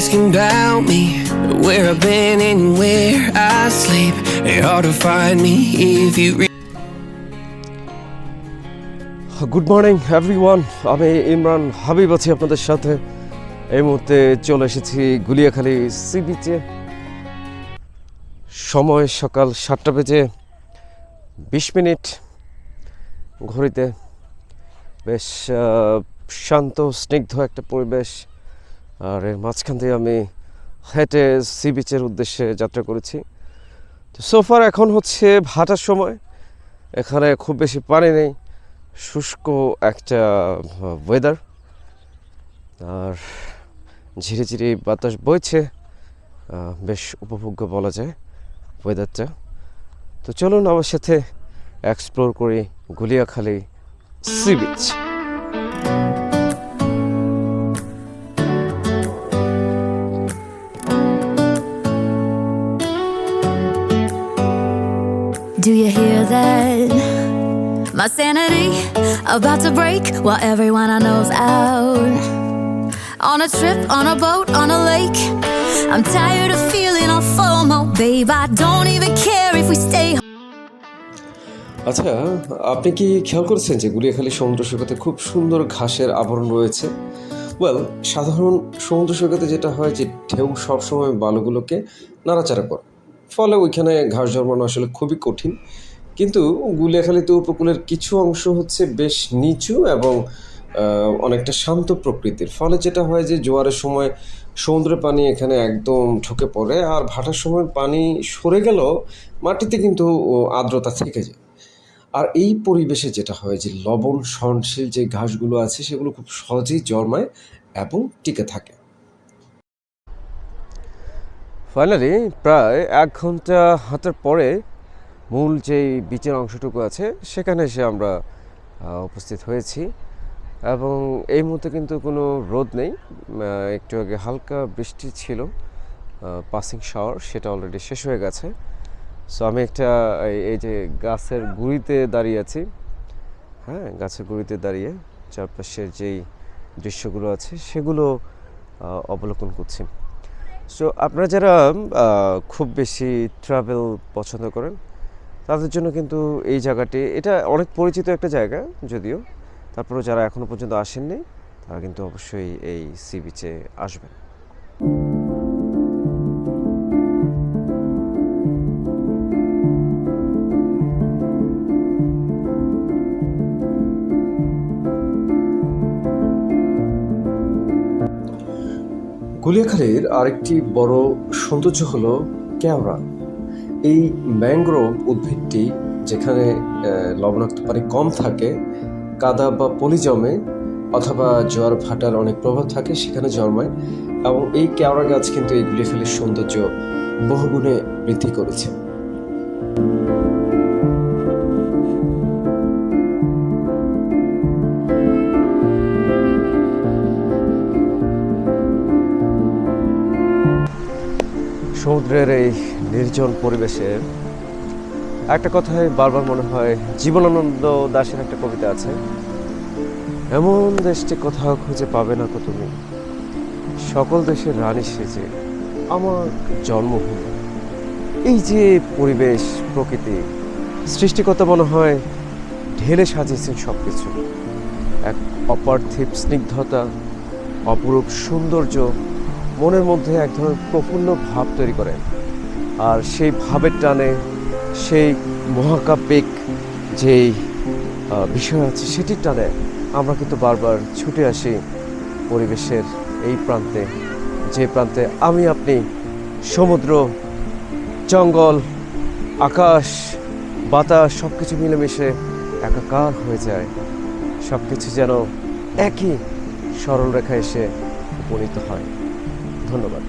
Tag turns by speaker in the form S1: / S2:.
S1: asking about me, where I've been and where I sleep. It's hard to find me if you
S2: good morning everyone, আমি ইমরান হাবিব আছি আপনাদের সাথে। এই মুহূর্তে চলে এসেছি গুলিয়াখালী সি বিচে। সময় সকাল 7টা বেজে 20 মিনিট ঘড়িতে। বেশ শান্ত স্নিগ্ধ একটা পরিবেশ, আর এর মাঝখান দিয়ে আমি হেঁটে সি বিচের উদ্দেশ্যে যাত্রা করেছি। তো সোফার এখন হচ্ছে ভাটার সময়, এখানে খুব বেশি পানি নেই, শুষ্ক একটা ওয়েদার, আর ঝিরিঝিরি বাতাস বইছে, বেশ উপভোগ্য বলা যায় ওয়েদারটা। তো চলুন আমার সাথে এক্সপ্লোর করি Guliakhali sea beach.
S3: Do you hear that? My sanity about to break while everyone I know's out. On a trip, on a boat, on a lake. I'm tired of feeling all FOMO, babe. I don't even care if we stay home.
S2: আচ্ছা, আপনি কি খেয়াল করেছেন যে গুলিয়াখালী সমুদ্র সৈকতে খুব সুন্দর ঘাসের আবরণ রয়েছে? সাধারণ সমুদ্র সৈকতে যেটা হয় যে ঢেউ সবসময় বালুগুলোকে নাড়াচাড়া করে, ফলে ওইখানে ঘাস জন্মানো আসলে খুবই কঠিন। কিন্তু গুলিয়াখালীতে উপকূলের কিছু অংশ হচ্ছে বেশ নিচু এবং অনেকটা শান্ত প্রকৃতির, ফলে যেটা হয় যে জোয়ারের সময় সমুদ্রের পানি এখানে একদম ঢুকে পড়ে, আর ভাটার সময় পানি সরে গেলেও মাটিতে কিন্তু আর্দ্রতা থেকে যায়। আর এই পরিবেশে যেটা হয় যে লবণ সহনশীল যে ঘাসগুলো আছে সেগুলো খুব সহজেই জন্মায় এবং টিকে থাকে। ফাইনালি প্রায় 1 ঘন্টা হাঁটার পরে মূল যেই বিচের অংশটুকু আছে সেখানে এসে আমরা উপস্থিত হয়েছি, এবং এই মুহূর্তে কিন্তু কোনো রোদ নেই। একটু আগে হালকা বৃষ্টি ছিল, পাসিং শাওয়ার, সেটা অলরেডি শেষ হয়ে গেছে। সো আমি একটা এই যে গাছের গুঁড়িতে দাঁড়িয়ে আছি, হ্যাঁ, গাছের গুঁড়িতে দাঁড়িয়ে চারপাশের যেই দৃশ্যগুলো আছে সেগুলো অবলোকন করছি। সো আপনারা যারা খুব বেশি ট্রাভেল পছন্দ করেন তাদের জন্য কিন্তু এই জায়গাটি, এটা অনেক পরিচিত একটা জায়গা যদিও, তারপরেও যারা এখনও পর্যন্ত আসেননি তারা কিন্তু অবশ্যই এই সি বিচে আসবেন। গুলিয়াখালীর আরেকটি বড় সৌন্দর্য হলো কেওড়া। এই ম্যানগ্রোভ উদ্ভিদটি যেখানে লবণাক্ত পানি কম থাকে, কাদা বা পলি জমে অথবা জোয়ার ভাটার অনেক প্রভাব থাকে, সেখানে জন্মায়, এবং এই কেওড়া গাছ কিন্তু এই গুলিয়াখালীর সৌন্দর্য বহুগুণে বৃদ্ধি করেছে। সমুদ্রের এই নির্জন পরিবেশে একটা কথাই বারবার মনে হয়, জীবনানন্দ দাশের একটা কবিতা আছে, এমন দেশটি কোথাও খুঁজে পাবে না কো তুমি, সকল দেশের রানী সেজে আমার জন্মভূমি। এই যে পরিবেশ, প্রকৃতি, সৃষ্টিকর্তা মনে হয় ঢেলে সাজিয়েছেন সব কিছু। এক অপার্থিব স্নিগ্ধতা, অপরূপ সৌন্দর্য মনের মধ্যে এক ধরনের প্রফুল্ল ভাব তৈরি করে, আর সেই ভাবের টানে সেই মহাকাব্যিক যেই বিষয় আছে সেটির টানে আমরা কিন্তু বারবার ছুটে আসি পরিবেশের এই প্রান্তে, যে প্রান্তে আমি আপনি সমুদ্র, জঙ্গল, আকাশ, বাতাস সব কিছু মিলেমিশে একাকার হয়ে যায়, সব কিছু যেন একই সরল রেখায় এসে উপনীত হয়। ধন্যবাদ।